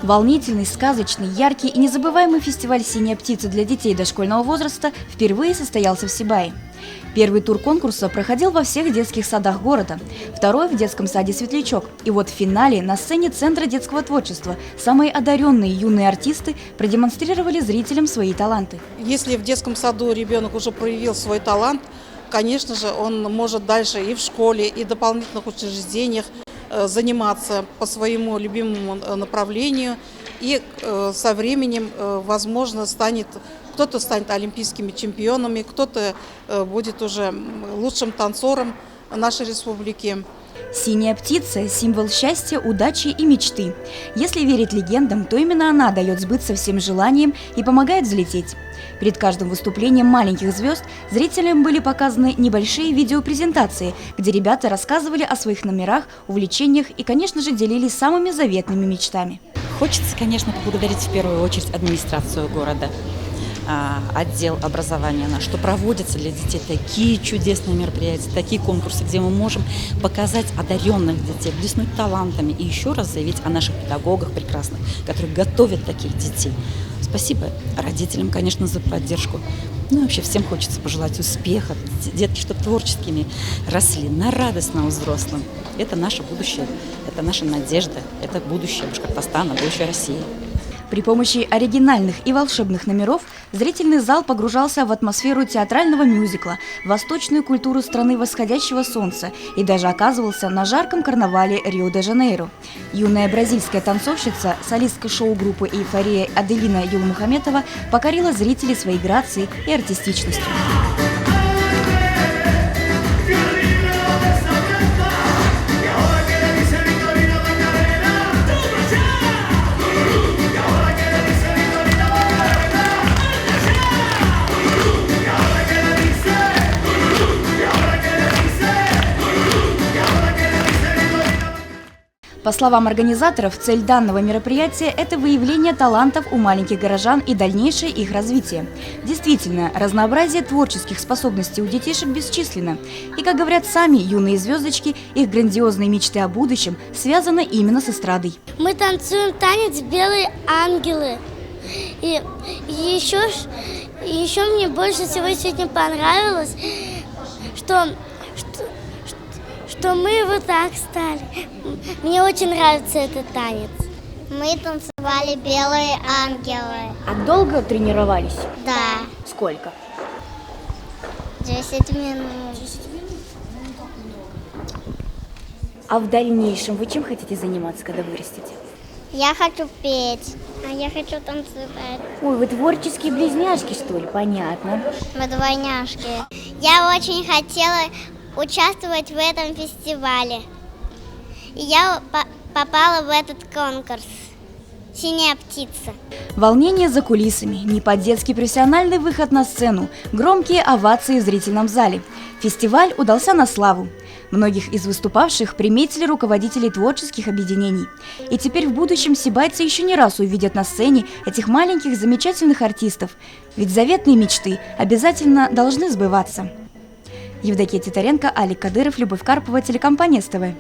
Волнительный, сказочный, яркий и незабываемый фестиваль «Синяя птица» для детей дошкольного возраста впервые состоялся в Сибае. Первый тур конкурса проходил во всех детских садах города, второй в детском саде «Светлячок». И вот в финале на сцене Центра детского творчества самые одаренные юные артисты продемонстрировали зрителям свои таланты. Если в детском саду ребенок уже проявил свой талант, конечно же, он может дальше и в школе, и в дополнительных учреждениях заниматься по своему любимому направлению. И со временем, возможно, кто-то станет олимпийскими чемпионами, кто-то будет уже лучшим танцором нашей республики. «Синяя птица» – символ счастья, удачи и мечты. Если верить легендам, то именно она дает сбыться всем желаниям и помогает взлететь. Перед каждым выступлением маленьких звезд зрителям были показаны небольшие видеопрезентации, где ребята рассказывали о своих номерах, увлечениях и, конечно же, делились самыми заветными мечтами. Хочется, конечно, поблагодарить в первую очередь администрацию города, отдел образования, что проводятся для детей такие чудесные мероприятия, такие конкурсы, где мы можем показать одаренных детей, блеснуть талантами и еще раз заявить о наших педагогах прекрасных, которые готовят таких детей. Спасибо родителям, конечно, за поддержку. Ну и вообще всем хочется пожелать успеха. Детки, чтобы творческими росли, на радость нам взрослым. Это наше будущее, это наша надежда, это будущее Башкортостана, будущее России. При помощи оригинальных и волшебных номеров зрительный зал погружался в атмосферу театрального мюзикла, восточную культуру страны восходящего солнца и даже оказывался на жарком карнавале Рио-де-Жанейро. Юная бразильская танцовщица, солистка шоу-группы «Эйфория» Аделина Юлмухаметова покорила зрителей своей грацией и артистичностью. По словам организаторов, цель данного мероприятия – это выявление талантов у маленьких горожан и дальнейшее их развитие. Действительно, разнообразие творческих способностей у детишек бесчисленно. И, как говорят сами юные звездочки, их грандиозные мечты о будущем связаны именно с эстрадой. Мы танцуем танец «Белые ангелы». И еще мне больше всего сегодня понравилось, что мы вот так стали. Мне очень нравится этот танец. Мы танцевали «Белые ангелы». А долго тренировались? Да. Сколько? 10 минут. А в дальнейшем вы чем хотите заниматься, когда вырастете? Я хочу петь, а я хочу танцевать. Ой, вы творческие близняшки, что ли? Понятно. Мы двойняшки. Я очень хотела участвовать в этом фестивале. И я попала в этот конкурс «Синяя птица». Волнение за кулисами, не по-детски профессиональный выход на сцену, громкие овации в зрительном зале. Фестиваль удался на славу. Многих из выступавших приметили руководители творческих объединений. И теперь в будущем сибайцы еще не раз увидят на сцене этих маленьких замечательных артистов. Ведь заветные мечты обязательно должны сбываться. Евдокия Титаренко, Алик Кадыров, Любовь Карпова, телекомпания СТВ.